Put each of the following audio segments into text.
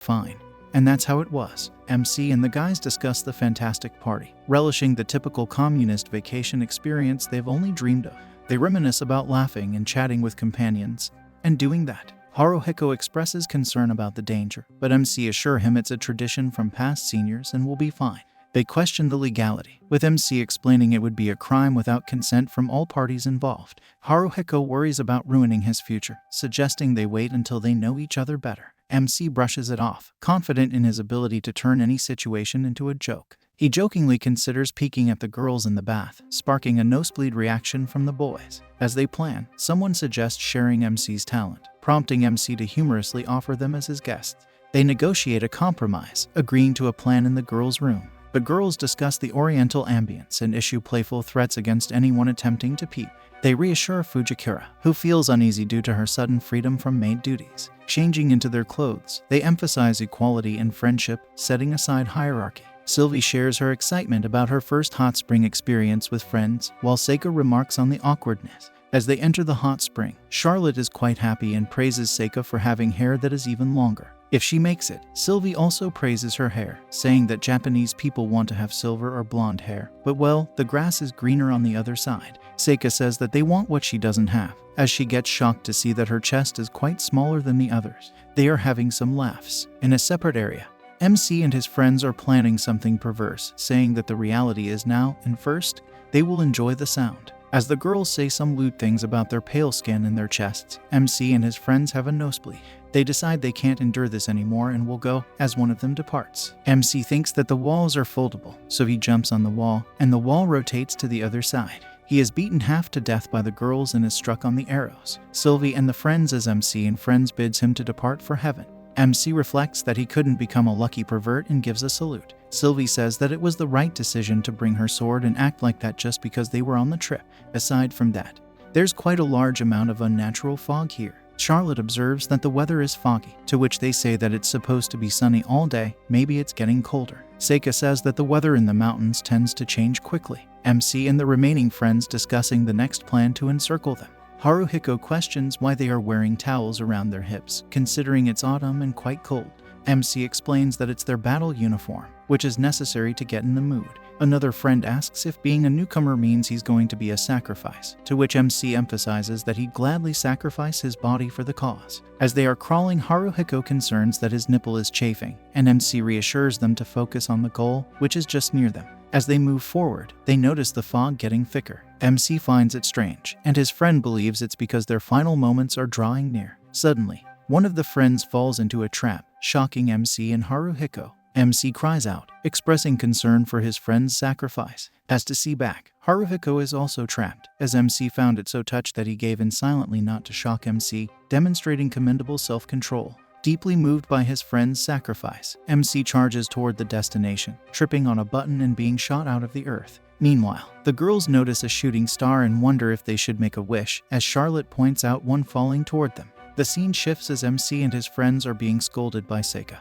fine. And that's how it was. MC and the guys discuss the fantastic party, relishing the typical communist vacation experience they've only dreamed of. They reminisce about laughing and chatting with companions. And doing that, Haruhiko expresses concern about the danger, but MC assure him it's a tradition from past seniors and will be fine. They question the legality, with MC explaining it would be a crime without consent from all parties involved. Haruhiko worries about ruining his future, suggesting they wait until they know each other better. MC brushes it off, confident in his ability to turn any situation into a joke. He jokingly considers peeking at the girls in the bath, sparking a nosebleed reaction from the boys. As they plan, someone suggests sharing MC's talent, prompting MC to humorously offer them as his guests. They negotiate a compromise, agreeing to a plan in the girls' room. The girls discuss the oriental ambience and issue playful threats against anyone attempting to peep. They reassure Fujikura, who feels uneasy due to her sudden freedom from maid duties. Changing into their clothes, they emphasize equality and friendship, setting aside hierarchy. Sylvie shares her excitement about her first hot spring experience with friends, while Seika remarks on the awkwardness. As they enter the hot spring, Charlotte is quite happy and praises Seika for having hair that is even longer. If she makes it, Sylvie also praises her hair, saying that Japanese people want to have silver or blonde hair, but well, the grass is greener on the other side. Seika says that they want what she doesn't have, as she gets shocked to see that her chest is quite smaller than the others. They are having some laughs. In a separate area, MC and his friends are planning something perverse, saying that the reality is now, and first, they will enjoy the sound. As the girls say some lewd things about their pale skin and their chests, MC and his friends have a nosebleed. They decide they can't endure this anymore and will go, as one of them departs. MC thinks that the walls are foldable, so he jumps on the wall, and the wall rotates to the other side. He is beaten half to death by the girls and is struck on the arrows. Sylvie and the friends as MC and friends bids him to depart for heaven. MC reflects that he couldn't become a lucky pervert and gives a salute. Sylvie says that it was the right decision to bring her sword and act like that just because they were on the trip. Aside from that, there's quite a large amount of unnatural fog here. Charlotte observes that the weather is foggy, to which they say that it's supposed to be sunny all day, maybe it's getting colder. Seika says that the weather in the mountains tends to change quickly. MC and the remaining friends discussing the next plan to encircle them. Haruhiko questions why they are wearing towels around their hips, considering it's autumn and quite cold. MC explains that it's their battle uniform, which is necessary to get in the mood. Another friend asks if being a newcomer means he's going to be a sacrifice, to which MC emphasizes that he'd gladly sacrifice his body for the cause. As they are crawling, Haruhiko concerns that his nipple is chafing, and MC reassures them to focus on the goal, which is just near them. As they move forward, they notice the fog getting thicker. MC finds it strange, and his friend believes it's because their final moments are drawing near. Suddenly, one of the friends falls into a trap, shocking MC and Haruhiko. MC cries out, expressing concern for his friend's sacrifice. As to see back, Haruhiko is also trapped, as MC found it so touched that he gave in silently not to shock MC, demonstrating commendable self-control. Deeply moved by his friend's sacrifice, MC charges toward the destination, tripping on a button and being shot out of the earth. Meanwhile, the girls notice a shooting star and wonder if they should make a wish, as Charlotte points out one falling toward them. The scene shifts as MC and his friends are being scolded by Seika,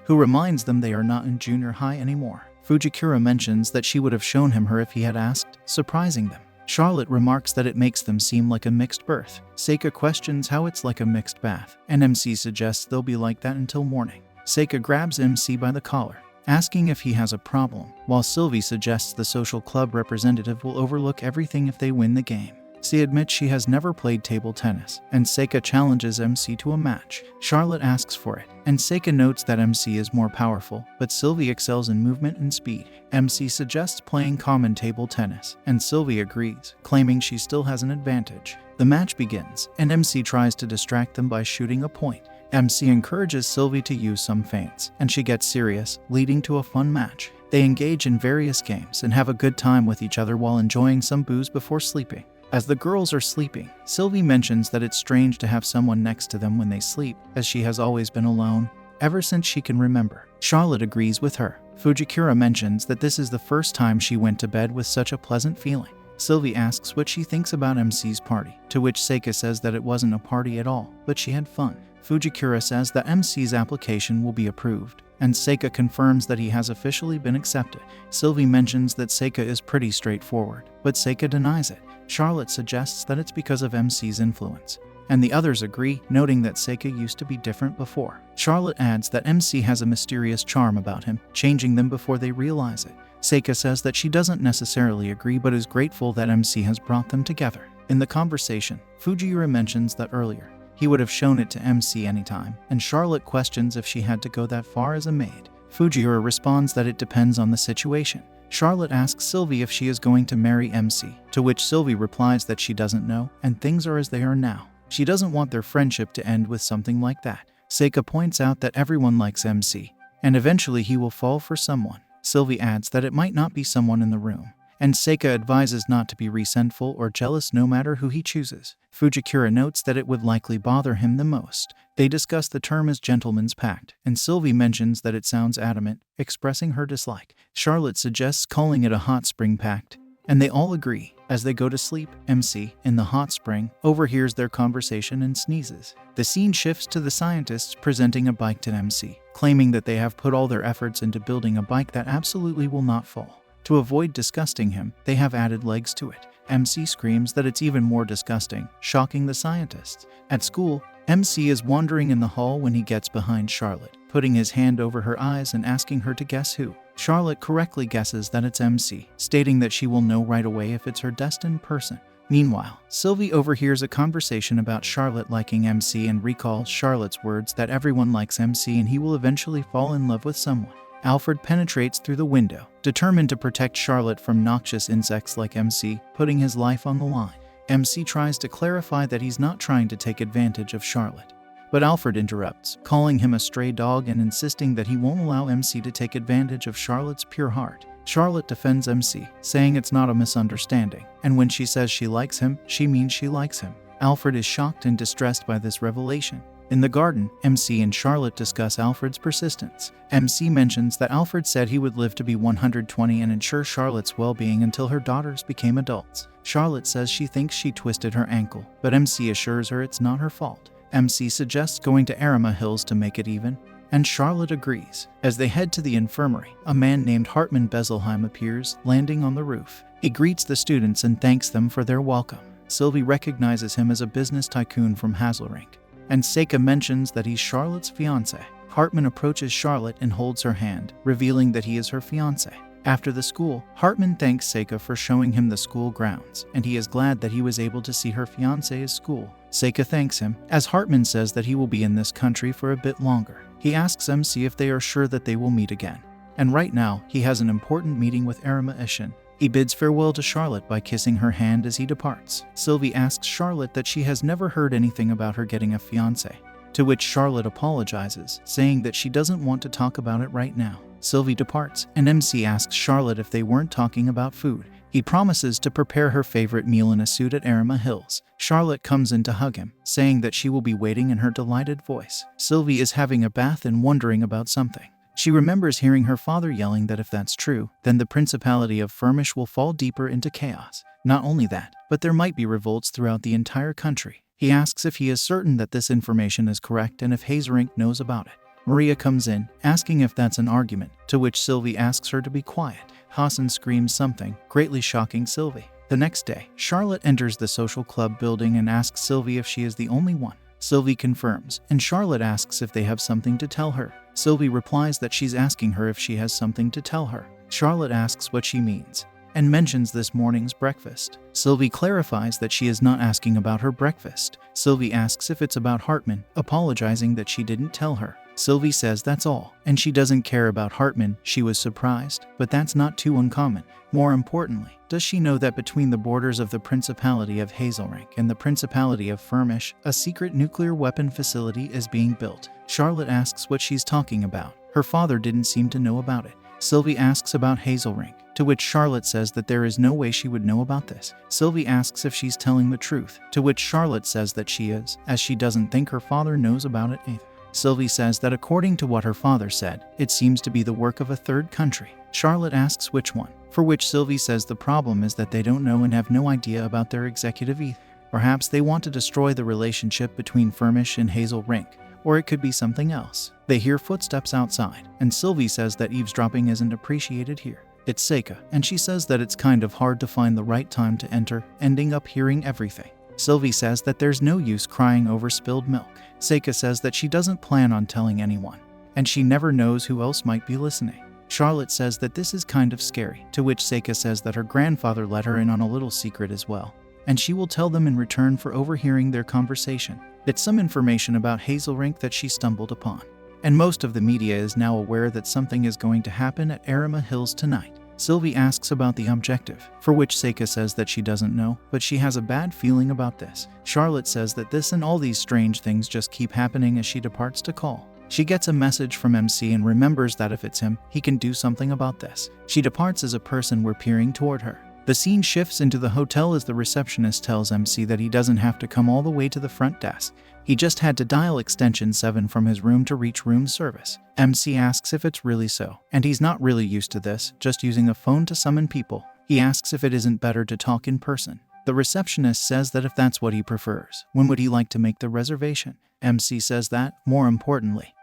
who reminds them they are not in junior high anymore. Fujikura mentions that she would have shown him her if he had asked, surprising them. Charlotte remarks that it makes them seem like a mixed birth. Seika questions how it's like a mixed bath, and MC suggests they'll be like that until morning. Seika grabs MC by the collar, asking if he has a problem, while Sylvie suggests the social club representative will overlook everything if they win the game. She admits she has never played table tennis, and Seika challenges MC to a match. Charlotte asks for it, and Seika notes that MC is more powerful, but Sylvie excels in movement and speed. MC suggests playing common table tennis, and Sylvie agrees, claiming she still has an advantage. The match begins, and MC tries to distract them by shooting a point. MC encourages Sylvie to use some feints, and she gets serious, leading to a fun match. They engage in various games and have a good time with each other while enjoying some booze before sleeping. As the girls are sleeping, Sylvie mentions that it's strange to have someone next to them when they sleep, as she has always been alone, ever since she can remember. Charlotte agrees with her. Fujikura mentions that this is the first time she went to bed with such a pleasant feeling. Sylvie asks what she thinks about MC's party, to which Seika says that it wasn't a party at all, but she had fun. Fujikura says that MC's application will be approved, and Seika confirms that he has officially been accepted. Sylvie mentions that Seika is pretty straightforward, but Seika denies it. Charlotte suggests that it's because of MC's influence. and the others agree, noting that Seika used to be different before. Charlotte adds that MC has a mysterious charm about him, changing them before they realize it. Seika says that she doesn't necessarily agree but is grateful that MC has brought them together. In the conversation, Fujiura mentions that earlier, he would have shown it to MC anytime, and Charlotte questions if she had to go that far as a maid. Fujiura responds that it depends on the situation. Charlotte asks Sylvie if she is going to marry MC, to which Sylvie replies that she doesn't know, and things are as they are now. She doesn't want their friendship to end with something like that. Seika points out that everyone likes MC, and eventually he will fall for someone. Sylvie adds that it might not be someone in the room, and Seika advises not to be resentful or jealous no matter who he chooses. Fujikura notes that it would likely bother him the most. They discuss the term as gentleman's pact, and Sylvie mentions that it sounds adamant, expressing her dislike. Charlotte suggests calling it a hot spring pact, and they all agree. As they go to sleep, MC, in the hot spring, overhears their conversation and sneezes. The scene shifts to the scientists presenting a bike to MC, claiming that they have put all their efforts into building a bike that absolutely will not fall. To avoid disgusting him, they have added legs to it. MC screams that it's even more disgusting, shocking the scientists. At school, MC is wandering in the hall when he gets behind Charlotte, putting his hand over her eyes and asking her to guess who. Charlotte correctly guesses that it's MC, stating that she will know right away if it's her destined person. Meanwhile, Sylvie overhears a conversation about Charlotte liking MC and recalls Charlotte's words that everyone likes MC and he will eventually fall in love with someone. Alfred penetrates through the window, determined to protect Charlotte from noxious insects like MC, putting his life on the line. MC tries to clarify that he's not trying to take advantage of Charlotte, but Alfred interrupts, calling him a stray dog and insisting that he won't allow MC to take advantage of Charlotte's pure heart. Charlotte defends MC, saying it's not a misunderstanding, and when she says she likes him, she means she likes him. Alfred is shocked and distressed by this revelation. In the garden, MC and Charlotte discuss Alfred's persistence. MC mentions that Alfred said he would live to be 120 and ensure Charlotte's well-being until her daughters became adults. Charlotte says she thinks she twisted her ankle, but MC assures her it's not her fault. MC suggests going to Arima Hills to make it even, and Charlotte agrees. As they head to the infirmary, a man named Hartman Bezelheim appears, landing on the roof. He greets the students and thanks them for their welcome. Sylvie recognizes him as a business tycoon from Hazelrink, and Seika mentions that he's Charlotte's fiancé. Hartman approaches Charlotte and holds her hand, revealing that he is her fiancé. After the school, Hartman thanks Seika for showing him the school grounds, and he is glad that he was able to see her fiancé's school. Seika thanks him, as Hartman says that he will be in this country for a bit longer. He asks MC if they are sure that they will meet again, and right now, he has an important meeting with Arima Ishin. He bids farewell to Charlotte by kissing her hand as he departs. Sylvie asks Charlotte that she has never heard anything about her getting a fiancé, to which Charlotte apologizes, saying that she doesn't want to talk about it right now. Sylvie departs, and MC asks Charlotte if they weren't talking about food. He promises to prepare her favorite meal in a suit at Arima Hills. Charlotte comes in to hug him, saying that she will be waiting in her delighted voice. Sylvie is having a bath and wondering about something. She remembers hearing her father yelling that if that's true, then the Principality of Firmish will fall deeper into chaos. Not only that, but there might be revolts throughout the entire country. He asks if he is certain that this information is correct and if Hazelrink knows about it. Maria comes in, asking if that's an argument, to which Sylvie asks her to be quiet. Hassan screams something, greatly shocking Sylvie. The next day, Charlotte enters the social club building and asks Sylvie if she is the only one. Sylvie confirms, and Charlotte asks if they have something to tell her. Sylvie replies that she's asking her if she has something to tell her. Charlotte asks what she means, and mentions this morning's breakfast. Sylvie clarifies that she is not asking about her breakfast. Sylvie asks if it's about Hartman, apologizing that she didn't tell her. Sylvie says that's all, and she doesn't care about Hartman. She was surprised, but that's not too uncommon. More importantly, does she know that between the borders of the Principality of Hazelrink and the Principality of Firmish, a secret nuclear weapon facility is being built? Charlotte asks what she's talking about. Her father didn't seem to know about it. Sylvie asks about Hazelrink, to which Charlotte says that there is no way she would know about this. Sylvie asks if she's telling the truth, to which Charlotte says that she is, as she doesn't think her father knows about it either. Sylvie says that according to what her father said, it seems to be the work of a third country. Charlotte asks which one, for which Sylvie says the problem is that they don't know and have no idea about their executive either. Perhaps they want to destroy the relationship between Firmish and Hazelrink, or it could be something else. They hear footsteps outside, and Sylvie says that eavesdropping isn't appreciated here. It's Seika, and she says that it's kind of hard to find the right time to enter, ending up hearing everything. Sylvie says that there's no use crying over spilled milk. Seika says that she doesn't plan on telling anyone, and she never knows who else might be listening. Charlotte says that this is kind of scary, to which Seika says that her grandfather let her in on a little secret as well, and she will tell them in return for overhearing their conversation. It's some information about Hazelrink that she stumbled upon. And most of the media is now aware that something is going to happen at Arima Hills tonight. Sylvie asks about the objective, for which Seika says that she doesn't know, but she has a bad feeling about this. Charlotte says that this and all these strange things just keep happening as she departs to call. She gets a message from MC and remembers that if it's him, he can do something about this. She departs as a person were peering toward her. The scene shifts into the hotel as the receptionist tells MC that he doesn't have to come all the way to the front desk. He just had to dial extension 7 from his room to reach room service. MC asks if it's really so, and he's not really used to this, just using a phone to summon people. He asks if it isn't better to talk in person. The receptionist says that if that's what he prefers, when would he like to make the reservation? MC says that, more importantly,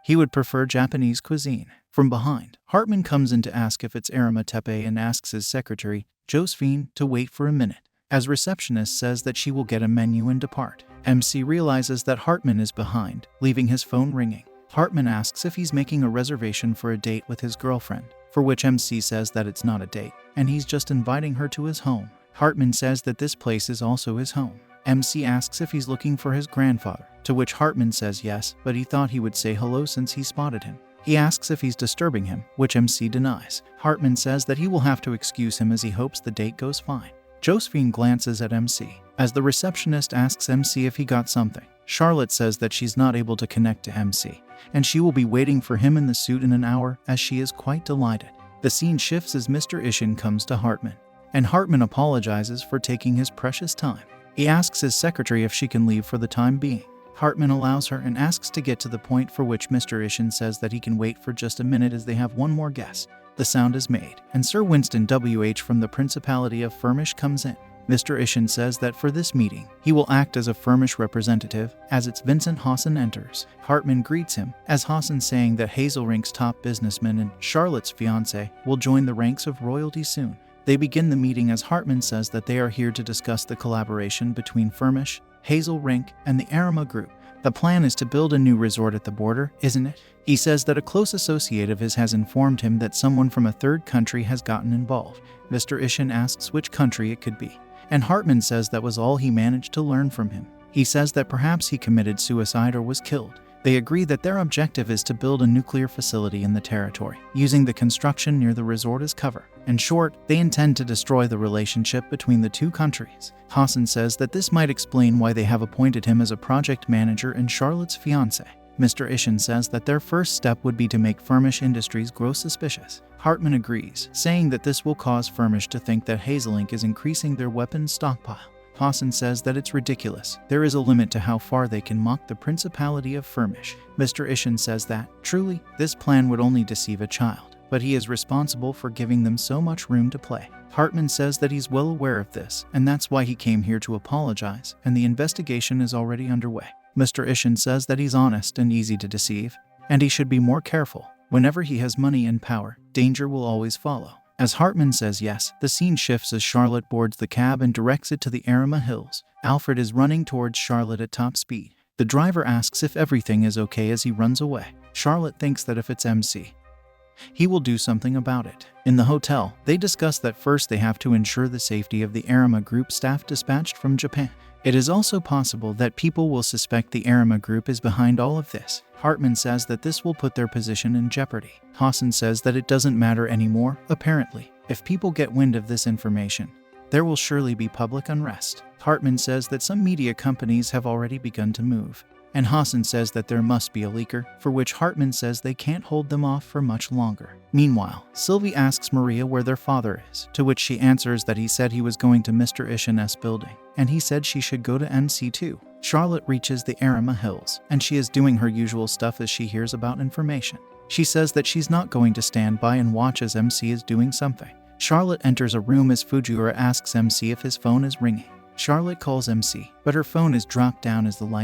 he would prefer Japanese cuisine. From behind, Hartman comes in to ask if it's Arima Tepe and asks his secretary, Josephine, to wait for a minute, as receptionist says that she will get a menu and depart. MC realizes that Hartman is behind, leaving his phone ringing. Hartman asks if he's making a reservation for a date with his girlfriend, for which MC says that it's not a date, and he's just inviting her to his home. Hartman says that this place is also his home. MC asks if he's looking for his grandfather, to which Hartman says yes, but he thought he would say hello since he spotted him. He asks if he's disturbing him, which MC denies. Hartman says that he will have to excuse him as he hopes the date goes fine. Josephine glances at MC, as the receptionist asks MC if he got something. Charlotte says that she's not able to connect to MC, and she will be waiting for him in the suit in an hour, as she is quite delighted. The scene shifts as Mr. Ishin comes to Hartman, and Hartman apologizes for taking his precious time. He asks his secretary if she can leave for the time being. Hartman allows her and asks to get to the point, for which Mr. Ishin says that he can wait for just a minute as they have one more guest. The sound is made, and Sir Winston W.H. from the Principality of Firmish comes in. Mr. Ishin says that for this meeting, he will act as a Firmish representative, as it's Vincent Hassan enters. Hartman greets him, as Hassan saying that Hazelrink's top businessman and Charlotte's fiancé will join the ranks of royalty soon. They begin the meeting as Hartman says that they are here to discuss the collaboration between Firmish, Hazelrink, and the Arima Group. The plan is to build a new resort at the border, isn't it? He says that a close associate of his has informed him that someone from a third country has gotten involved. Mr. Ishin asks which country it could be, and Hartman says that was all he managed to learn from him. He says that perhaps he committed suicide or was killed. They agree that their objective is to build a nuclear facility in the territory, using the construction near the resort as cover. In short, they intend to destroy the relationship between the two countries. Hassan says that this might explain why they have appointed him as a project manager and Charlotte's fiancé. Mr. Ishin says that their first step would be to make Firmish Industries grow suspicious. Hartman agrees, saying that this will cause Firmish to think that Hazelink is increasing their weapons stockpile. Hassan says that it's ridiculous. There is a limit to how far they can mock the Principality of Firmish. Mr. Ishin says that, truly, this plan would only deceive a child, but he is responsible for giving them so much room to play. Hartman says that he's well aware of this, and that's why he came here to apologize, and the investigation is already underway. Mr. Ishin says that he's honest and easy to deceive, and he should be more careful. Whenever he has money and power, danger will always follow. As Hartman says yes, the scene shifts as Charlotte boards the cab and directs it to the Arima Hills. Alfred is running towards Charlotte at top speed. The driver asks if everything is okay as he runs away. Charlotte thinks that if it's MC, he will do something about it. In the hotel, they discuss that first they have to ensure the safety of the Arima Group staff dispatched from Japan. It is also possible that people will suspect the Arima Group is behind all of this. Hartman says that this will put their position in jeopardy. Hassan says that it doesn't matter anymore, apparently. If people get wind of this information, there will surely be public unrest. Hartman says that some media companies have already begun to move, and Hassan says that there must be a leaker, for which Hartman says they can't hold them off for much longer. Meanwhile, Sylvie asks Maria where their father is, to which she answers that he said he was going to Mr. Ishin's building, and he said she should go to NC2. Charlotte reaches the Arima Hills, and she is doing her usual stuff as she hears about information. She says that she's not going to stand by and watch as MC is doing something. Charlotte enters a room as Fujiwara asks MC if his phone is ringing. Charlotte calls MC, but her phone is dropped down as the light